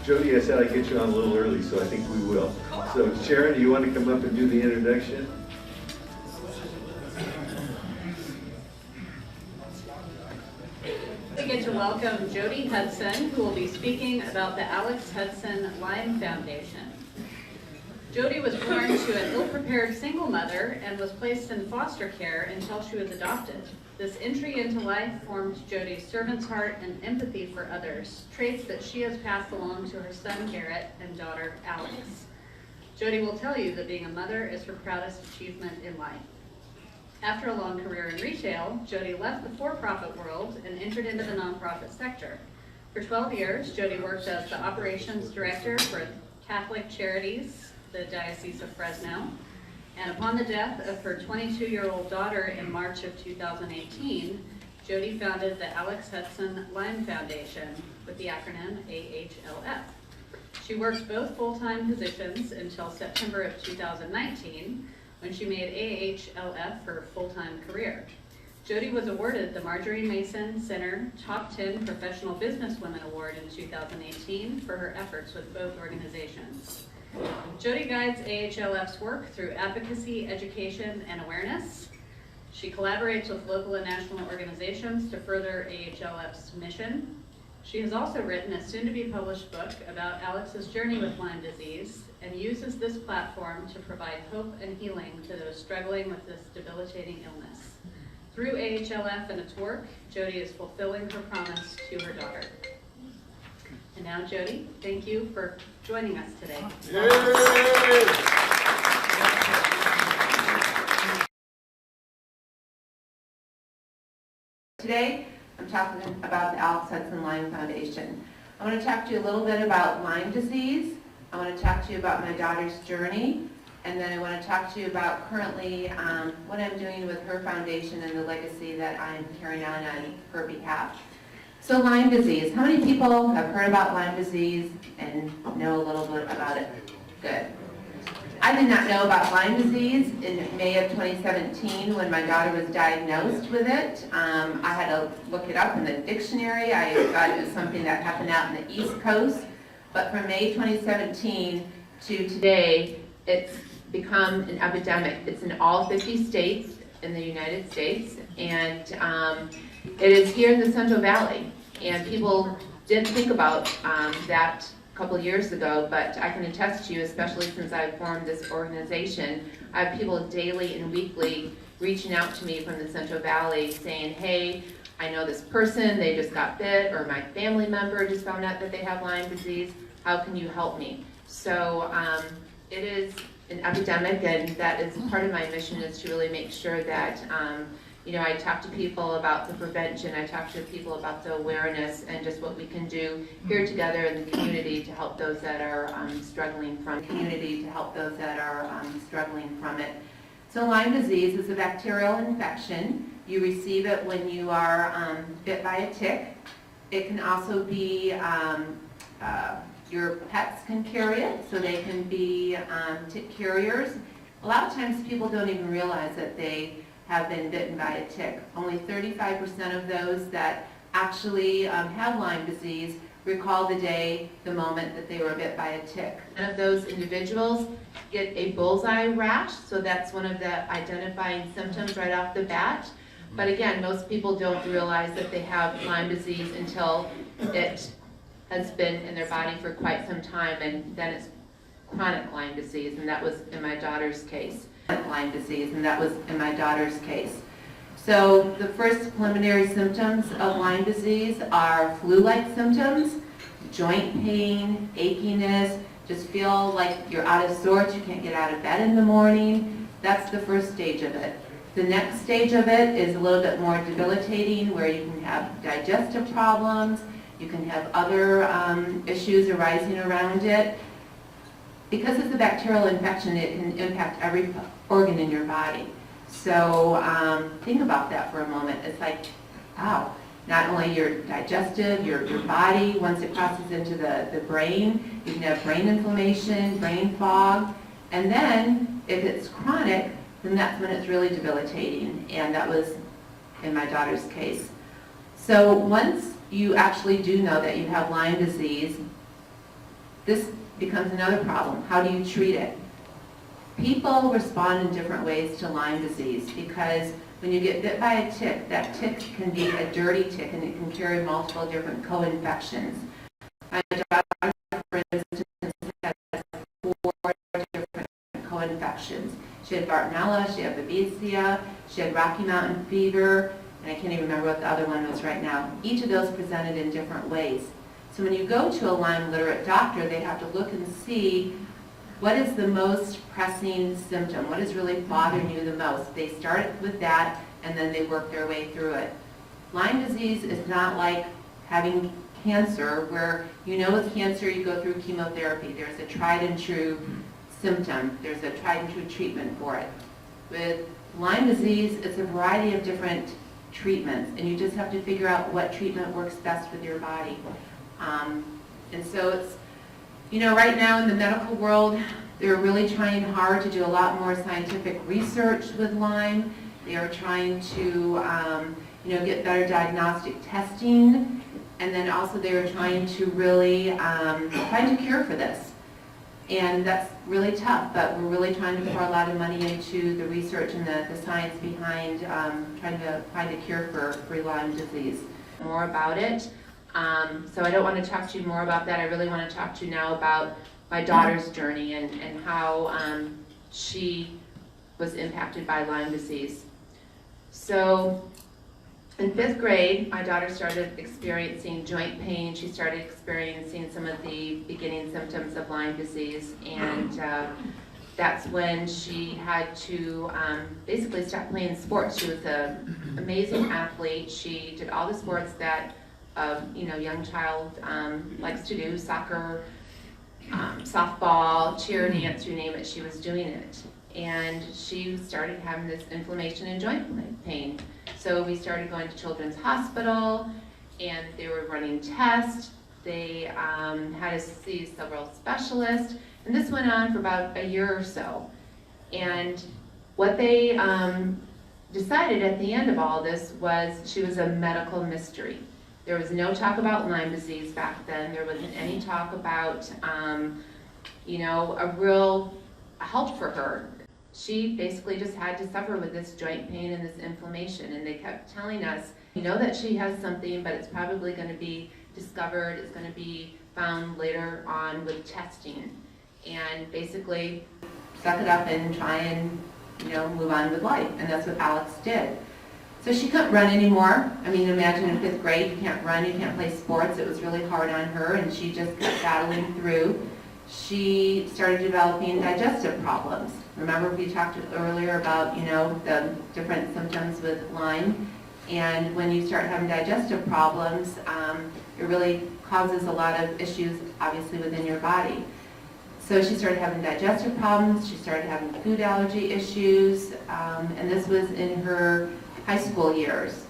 Jody, I said I'd get you on a little early, so I think we will. So Sharon, do you want to come up and do the introduction? We get to welcome Jody Hudson, who will be speaking about the Alex Hudson Lyme Foundation. Jody was born to an ill-prepared single mother and was placed in foster care until she was adopted. This entry into life formed Jody's servant's heart and empathy for others, traits that she has passed along to her son Garrett and daughter Alex. Jody will tell you that being a mother is her proudest achievement in life. After a long career in retail, Jody left the for-profit world and entered into the nonprofit sector. For 12 years, Jody worked as the operations director for Catholic Charities, the Diocese of Fresno, and upon the death of her 22-year-old daughter in March of 2018, Jody founded the Alex Hudson Lyme Foundation with the acronym AHLF. She worked both full-time positions until September of 2019, when she made AHLF her full-time career. Jody was awarded the Marjorie Mason Center Top 10 Professional Businesswomen Award in 2018 for her efforts with both organizations. Jody guides AHLF's work through advocacy, education, and awareness. She collaborates with local and national organizations to further AHLF's mission. She has also written a soon-to-be-published book about Alex's journey with Lyme disease and uses this platform to provide hope and healing to those struggling with this debilitating illness. Through AHLF and its work, Jody is fulfilling her promise to her daughter. And now, Jody, thank you for joining us today. Today, I'm talking about the Alex Hudson Lyme Foundation. I want to talk to you a little bit about Lyme disease. I want to talk to you about my daughter's journey, and then I want to talk to you about currently what I'm doing with her foundation and the legacy that I'm carrying on her behalf. So Lyme disease, how many people have heard about Lyme disease and know a little bit about it? Good. I did not know about Lyme disease in May of 2017 when my daughter was diagnosed with it. I had to look it up in the dictionary. I thought it was something that happened out in the East Coast. But from May 2017 to today, it's become an epidemic. It's in all 50 states in the United States, and it is here in the Central Valley. And people didn't think about that a couple of years ago, but I can attest to you, especially since I've formed this organization, I have people daily and weekly reaching out to me from the Central Valley saying, hey, I know this person, they just got bit, or my family member just found out that they have Lyme disease. How can you help me? So it is an epidemic, and that is part of my mission, is to really make sure that I talk to people about the prevention, I talk to people about the awareness, and just what we can do here together in the community to help those that are struggling from it. So Lyme disease is a bacterial infection. You receive it when you are bit by a tick. It can also be, your pets can carry it, so they can be tick carriers. A lot of times people don't even realize that they have been bitten by a tick. Only 35% of those that actually have Lyme disease recall the moment that they were bit by a tick. None of those individuals get a bullseye rash, so that's one of the identifying symptoms right off the bat. But again, most people don't realize that they have Lyme disease until it has been in their body for quite some time, and then it's chronic Lyme disease, and that was in my daughter's case. So the first preliminary symptoms of Lyme disease are flu-like symptoms, joint pain, achiness, just feel like you're out of sorts, you can't get out of bed in the morning. That's the first stage of it. The next stage of it is a little bit more debilitating, where you can have digestive problems, you can have other issues arising around it. Because it's a bacterial infection, it can impact every organ in your body. So think about that for a moment. It's like, wow, not only your digestive, your body, once it crosses into the brain, you can have brain inflammation, brain fog, and then if it's chronic, then that's when it's really debilitating, and that was in my daughter's case. So once you actually do know that you have Lyme disease, this becomes another problem. How do you treat it? People respond in different ways to Lyme disease because when you get bit by a tick, that tick can be a dirty tick and it can carry multiple different co-infections. My daughter, for instance, has 4 different co-infections. She had Bartonella, she had Babesia, she had Rocky Mountain fever, and I can't even remember what the other one was right now. Each of those presented in different ways. So when you go to a Lyme literate doctor, they have to look and see what is the most pressing symptom, what is really bothering you the most. They start with that and then they work their way through it. Lyme disease is not like having cancer where you know it's cancer, you go through chemotherapy. There's a tried and true symptom. There's a tried and true treatment for it. With Lyme disease, it's a variety of different treatments and you just have to figure out what treatment works best with your body. And so it's, you know, right now in the medical world, they're really trying hard to do a lot more scientific research with Lyme. They are trying to, you know, get better diagnostic testing, and then also they are trying to really find a cure for this. And that's really tough, but we're really trying to pour a lot of money into the research and the science behind trying to find a cure for Lyme disease. More about it. So I don't want to talk to you more about that. I really want to talk to you now about my daughter's journey and how she was impacted by Lyme disease. So in 5th grade, my daughter started experiencing joint pain. She started experiencing some of the beginning symptoms of Lyme disease, and that's when she had to basically stop playing sports. She was an amazing athlete. She did all the sports that you know, young child likes to do, soccer, softball, cheer, dance, you name it, she was doing it. And she started having this inflammation and joint pain. So we started going to Children's Hospital, and they were running tests. They had to see several specialists, and this went on for about a year or so. And what they decided at the end of all this was she was a medical mystery. There was no talk about Lyme disease back then. There wasn't any talk about, you know, a real help for her. She basically just had to suffer with this joint pain and this inflammation. And they kept telling us, you know that she has something, but it's probably going to be discovered. It's going to be found later on with testing. And basically, suck it up and try and, you know, move on with life. And that's what Alex did. So she couldn't run anymore. I mean, imagine in 5th grade, you can't run, you can't play sports. It was really hard on her, and she just kept battling through. She started developing digestive problems. Remember we talked earlier about, you know, the different symptoms with Lyme. And when you start having digestive problems, it really causes a lot of issues, obviously, within your body. So she started having digestive problems. She started having food allergy issues, and this was in her high school years.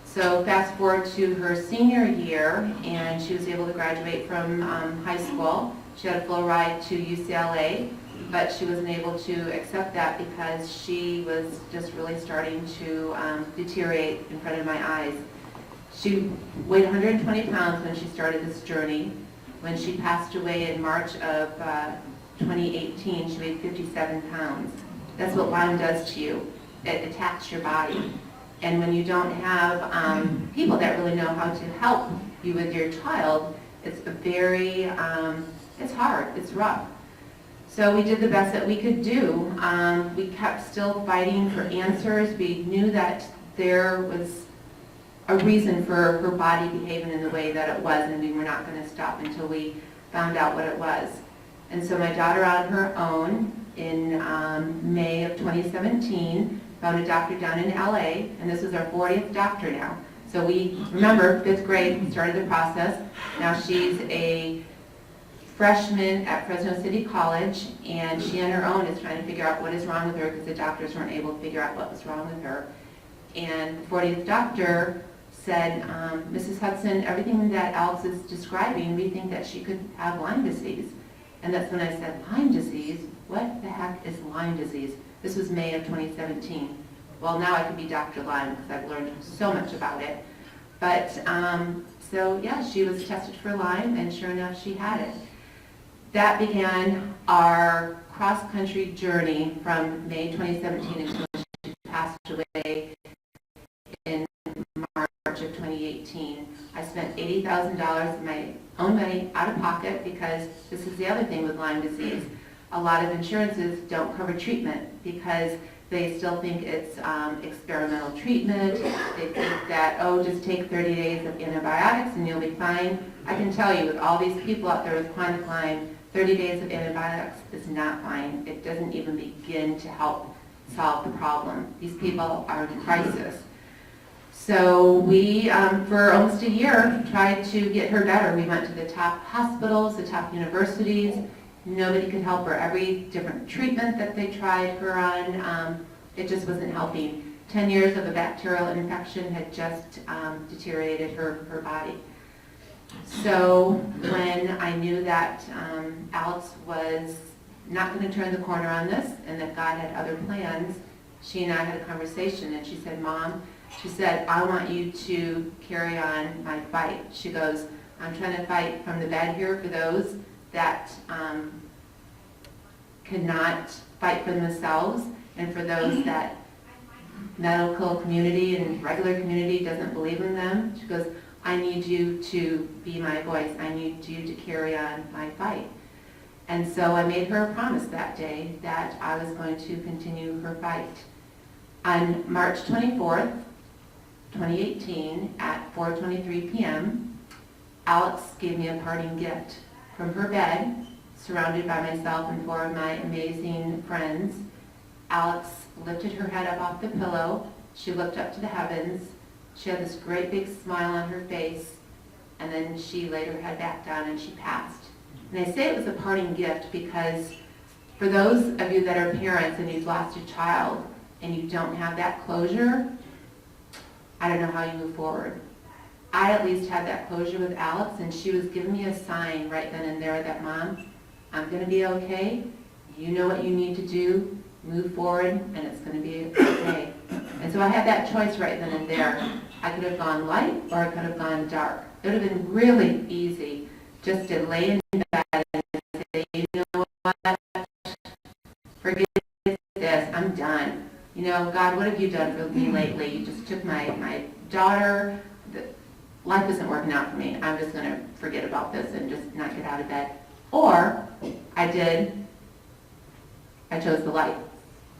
So fast forward to her senior year, and she was able to graduate from high school. She had a full ride to UCLA, but she wasn't able to accept that because she was just really starting to deteriorate in front of my eyes. She weighed 120 pounds when she started this journey. When she passed away in March of 2018, she weighed 57 pounds. That's what Lyme does to you. It attacks your body. And when you don't have people that really know how to help you with your child, it's a very, it's hard, it's rough. So we did the best that we could do. We kept still fighting for answers. We knew that there was a reason for her body behaving in the way that it was, and we were not going to stop until we found out what it was. And so my daughter on her own in May of 2017 found a doctor down in LA, and this was our 40th doctor now. So we, remember, 5th grade, we started the process. Now she's a freshman at Fresno City College, and she on her own is trying to figure out what is wrong with her because the doctors weren't able to figure out what was wrong with her. And the 40th doctor said, Mrs. Hudson, everything that Alex is describing, we think that she could have Lyme disease. And that's when I said, Lyme disease? What the heck is Lyme disease? This was May of 2017. Well, now I could be Dr. Lyme because I've learned so much about it. But, so yeah, she was tested for Lyme, and sure enough, she had it. that began our cross-country journey from May 2017 until she passed away in March of 2018. I spent $80,000 of my own money out of pocket because this is the other thing with Lyme disease. A lot of insurances don't cover treatment because they still think it's experimental treatment. They think that, oh, just take 30 days of antibiotics and you'll be fine. I can tell you, with all these people out there with chronic Lyme, 30 days of antibiotics is not fine. It doesn't even begin to help solve the problem. These people are in crisis. So we, for almost a year, tried to get her better. We went to the top hospitals, the top universities. Nobody could help her. Every different treatment that they tried her on, it just wasn't helping. 10 years of a bacterial infection had just deteriorated her body. So when I knew that Alex was not going to turn the corner on this and that God had other plans, she and I had a conversation and she said, Mom, she said, I want you to carry on my fight. She goes, I'm trying to fight from the bed here for those that cannot fight for themselves, and for those that medical community and regular community doesn't believe in them. She goes, I need you to be my voice. I need you to carry on my fight. And so I made her a promise that day that I was going to continue her fight. On March 24th, 2018, at 4:23 p.m., Alex gave me a parting gift. From her bed, surrounded by myself and 4 of my amazing friends, Alex lifted her head up off the pillow. She looked up to the heavens. She had this great big smile on her face, and then she laid her head back down and she passed. And I say it was a parting gift because for those of you that are parents and you've lost your child and you don't have that closure, I don't know how you move forward. I at least had that closure with Alex, and she was giving me a sign right then and there that, Mom, I'm going to be okay. You know what you need to do. Move forward, and it's going to be okay. And so I had that choice right then and there. I could have gone light, or I could have gone dark. It would have been really easy just to lay in bed and say, you know what, forget this, I'm done. You know, God, what have you done for me lately? You just took my daughter. Life isn't working out for me. I'm just going to forget about this and just not get out of bed. Or I chose the light.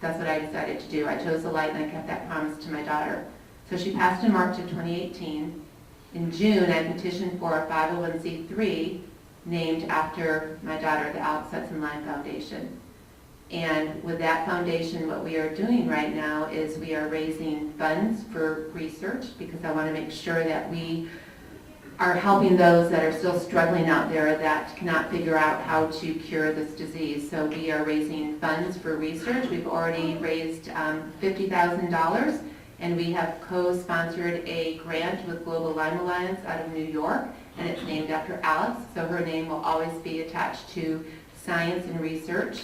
That's what I decided to do. I chose the light and I kept that promise to my daughter. So she passed in March of 2018. In June, I petitioned for a 501c3 named after my daughter, the Alex Hudson Lyme Foundation. And with that foundation, what we are doing right now is we are raising funds for research because I want to make sure that we are helping those that are still struggling out there that cannot figure out how to cure this disease. So we are raising funds for research. We've already raised $50,000, and we have co-sponsored a grant with Global Lyme Alliance out of New York, and it's named after Alex, so her name will always be attached to science and research.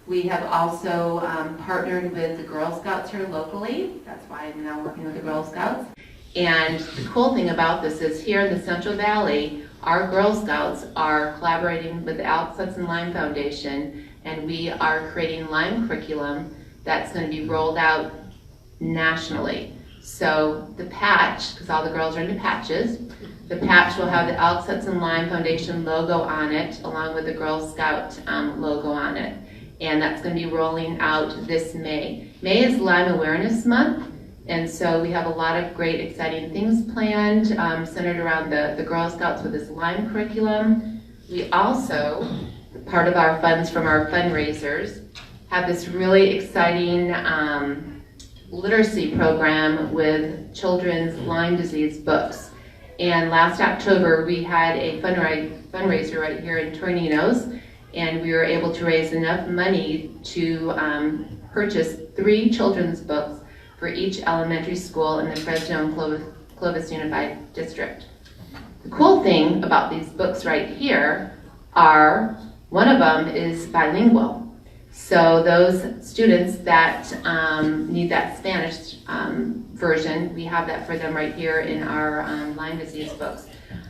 We have also partnered with the Girl Scouts here locally. That's why I'm now working with the Girl Scouts. And the cool thing about this is here in the Central Valley, our Girl Scouts are collaborating with the Alex Hudson Lyme Foundation, and we are creating Lyme curriculum that's going to be rolled out nationally. So the patch, because all the girls are into patches, the patch will have the Alex Hudson Lyme Foundation logo on it, along with the Girl Scout logo on it. And that's going to be rolling out this May. May is Lyme Awareness Month, and so we have a lot of great, exciting things planned centered around the Girl Scouts with this Lyme curriculum. We also, part of our funds from our fundraisers, have this really exciting literacy program with children's Lyme disease books. And last October, we had a fundraiser right here in Torninos, and we were able to raise enough money to purchase 3 children's books for each elementary school in the Fresno and Clovis Unified District. The cool thing about these books right here are, one of them is bilingual. So those students that need that Spanish version, we have that for them right here in our Lyme disease books.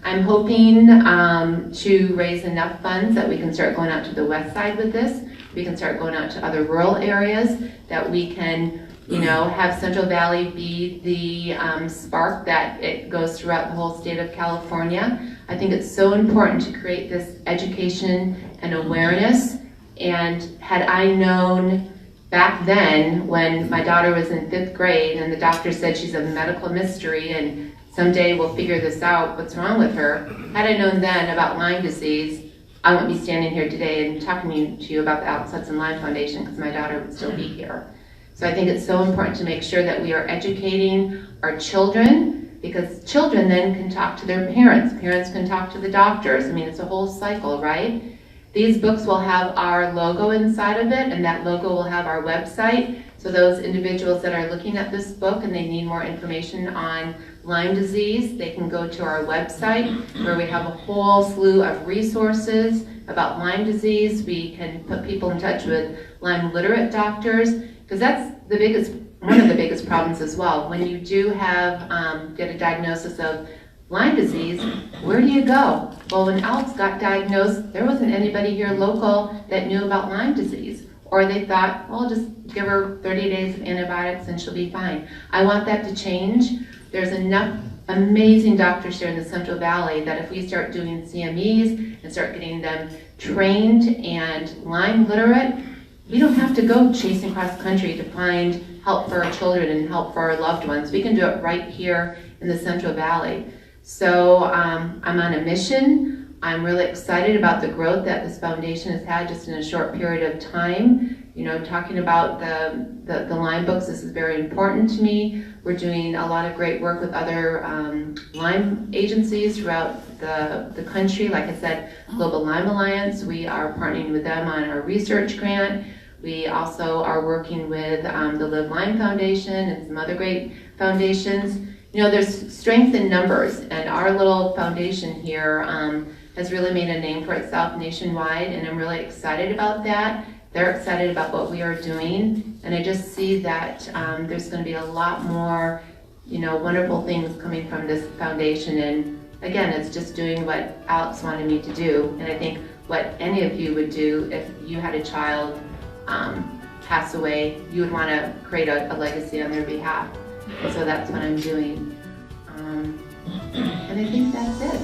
I'm hoping to raise enough funds that we can start going out to the west side with this. We can start going out to other rural areas, that we can, you know, have Central Valley be the spark that it goes throughout the whole state of California. I think it's so important to create this education and awareness. And had I known back then, when my daughter was in 5th grade and the doctor said she's a medical mystery and someday we'll figure this out, what's wrong with her, had I known then about Lyme disease, I wouldn't be standing here today and talking to you about the Alex Hudson Lyme Foundation, because my daughter would still be here. So I think it's so important to make sure that we are educating our children, because children then can talk to their parents. Parents can talk to the doctors. I mean, it's a whole cycle, right? These books will have our logo inside of it, and that logo will have our website. So those individuals that are looking at this book and they need more information on Lyme disease, they can go to our website, where we have a whole slew of resources about Lyme disease. We can put people in touch with Lyme literate doctors, because that's one of the biggest problems as well. When you do have get a diagnosis of Lyme disease, where do you go? Well, when Alex got diagnosed, there wasn't anybody here local that knew about Lyme disease. Or they thought, well, just give her 30 days of antibiotics and she'll be fine. I want that to change. There's enough amazing doctors here in the Central Valley that if we start doing CMEs and start getting them trained and Lyme literate, we don't have to go chasing across the country to find help for our children and help for our loved ones. We can do it right here in the Central Valley. So I'm on a mission. I'm really excited about the growth that this foundation has had just in a short period of time. You know, talking about the Lyme books, this is very important to me. We're doing a lot of great work with other Lyme agencies throughout the country. Like I said, Global Lyme Alliance, we are partnering with them on our research grant. We also are working with the Live Lyme Foundation and some other great foundations. You know, there's strength in numbers, and our little foundation here has really made a name for itself nationwide, and I'm really excited about that. They're excited about what we are doing, and I just see that there's going to be a lot more, you know, wonderful things coming from this foundation. And again, it's just doing what Alex wanted me to do, and I think what any of you would do if you had a child pass away, you would want to create a legacy on their behalf. And so that's what I'm doing. And I think that's it.